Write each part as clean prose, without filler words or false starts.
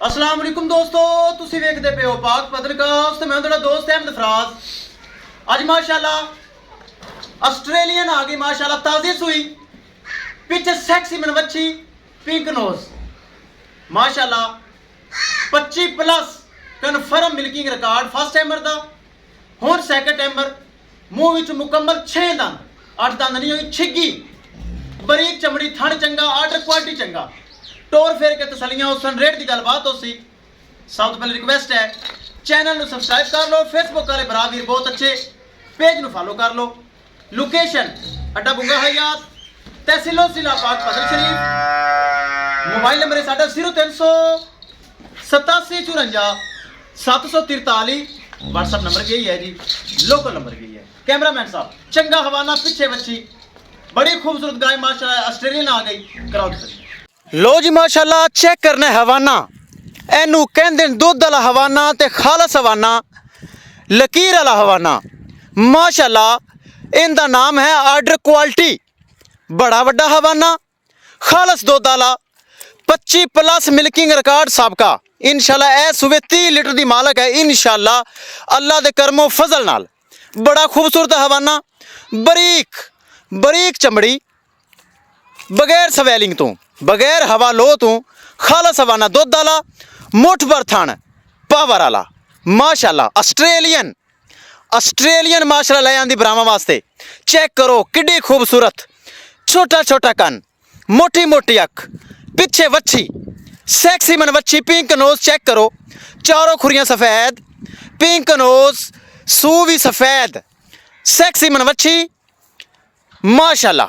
अस्सलाम वालेकुम दोस्तों, तुसी वेखदे पे हो पाक पत्रकास्ट ते मैं तुहाडा दोस्त अहमद फराज। अज माशाल्लाह आस्ट्रेलियन आ गई, माशाल्लाह ताज़ी सुई पिच सैक्सी मनवच्छी पिंक नोज माशाल्लाह 25 plus confirm milking record first timer दा। हुण सैकंड टाइमर मूँह विच मुकम्मल 6 दंद 8 दंद नहीं होई छिगी, बरीक चमड़ी, थण चंगा, आर्डर क्वालिटी चंगा, टोर फेर के तसलियां उसन रेट की गलबात हो सी। सब तो पहले रिक्वेस्ट है चैनल को सबसक्राइब कर लो, फेसबुक वाले भरा वीर बहुत अच्छे पेज को फॉलो कर लो। लोकेशन अड्डा बुंगा हयात तहसीलो जिला पाक फजल शरीफ। मोबाइल नंबर है साडा 0387 54 743। व्हाट्सअप नंबर भी यही है जी, लोकल नंबर भी यही है। कैमरामैन साहब चंगा हवाना पिछे बच्ची बड़ी खूबसूरत गाय माशाल्लाह ऑस्ट्रेलियन आ गई, कराओ तसली। लो जी माशाल्लाह चेक करना हवाना, एनू कहंदे दुध वाला हवाना ते खालस हवाना, लकीर वाला हवाना माशाल्लाह। इनका नाम है आर्डर क्वालिटी, बड़ा वड्डा हवाना, खालस दुध वाला, 25 प्लस मिल्किंग रिकॉर्ड सबका। इंशाल्लाह ए सुबह 30 लीटर की मालक है इंशाल्लाह अल्लाह के करमो फजल नाल। बड़ा खूबसूरत हवाना, बरीक बरीक चमड़ी, बगैर सवैलिंग तो, बगैर हवा लो तो, खालस हवाना दुध वाला, मुठ भर थण पावर वाला माशाल्लाह। ऑस्ट्रेलियन ऑस्ट्रेलियन माशाल्लाह ले आंदी ब्राह्मा वास्ते। चेक करो किड्डी खूबसूरत, छोटा छोटा कन, मोटी मोटी अख, पिछे वच्छी सैक्सी मन वच्छी, पिंक नोज चेक करो, चारों खुरियां सफ़ेद, पिंक नोज, सू भी सफ़ेद, सैक्सी मन वच्छी माशाल्लाह।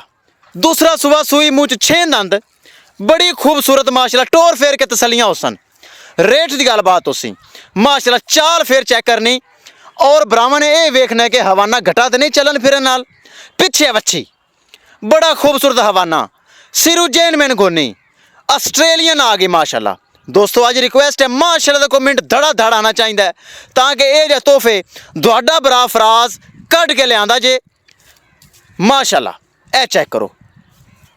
दूसरा सुबह सुई मुँह 6 दंद, बड़ी खूबसूरत माशाल्लाह। टोर फेर के तसलियां होसन, रेट की गलबात हो सी माशाल्लाह। चाल फेर चेक करनी और ब्राह्मण ने यह वेखना कि हवाना घटा तो नहीं चलन फिरन नाल। पिछे वच्छी बड़ा खूबसूरत हवाना, सिरू जैन मैन गोनी ऑस्ट्रेलियन आ गई माशाल्लाह। दोस्तों अज रिक्वेस्ट है माशाल्लाह को मिनट धड़ा धड़ आना चाहिए ताकि यह जे तोहफे दुआडा भरा फराज कढ़ के लिया जे माशाल्लाह। ए चेक करो,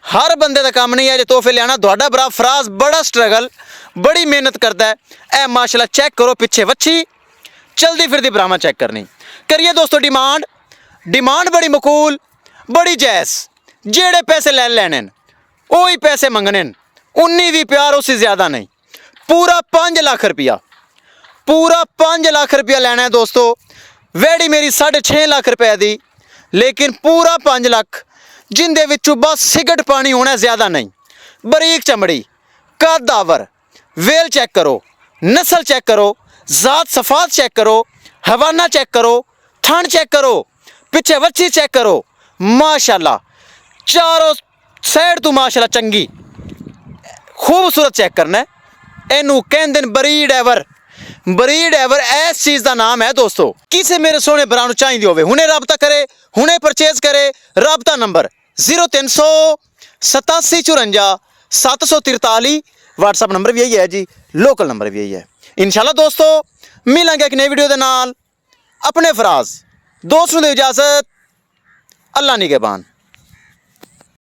हर बंदे का काम नहीं है जो तोहफे लिया। दुआडा भरा फराज बड़ा स्ट्रगल, बड़ी मेहनत करता है। ए माशाल्लाह चेक करो, पिछे वच्छी चलती फिरती ब्राह्मा चेक करनी। करिए दोस्तों डिमांड, डिमांड बड़ी मकूल, बड़ी जैस, जेड़े पैसे ले लैने वही पैसे मंगने, 19 भी प्यार उससे ज़्यादा नहीं। पूरा 5 लाख रुपया, पूरा 5 लाख रुपया लेना है दोस्तों। वेड़ी मेरी 6.5 लाख रुपए दी, लेकिन पूरा 5 लाख जिंदे विचों बस सिगट पानी होना, ज़्यादा नहीं। बरीक चमड़ी, कद आवर, वेल चेक करो, नस्ल चेक करो, ज़ात सफ़ात चेक करो, हवाना चेक करो, थन चेक करो, पिछे वच्छी चेक करो माशाल्लाह। चारों साइड तो माशाल्लाह चंगी खूबसूरत चेक करना है। इनू कहंदे ब्रीड एवर, ब्रीड एवर इस चीज़ का नाम है दोस्तों। किसे मेरे सोने भरा चाहिए होवे हुणे रबता करे, हुणे परचेज करे। रबता नंबर 0387 54 743। व्हाट्सअप नंबर भी यही है जी, लोकल नंबर भी यही है। इंशाल्लाह दोस्तों मिलेंगे एक नई वीडियो के नाल। अपने फराज दोस्त नूं दे इजाजत, अल्लाह निगहबान।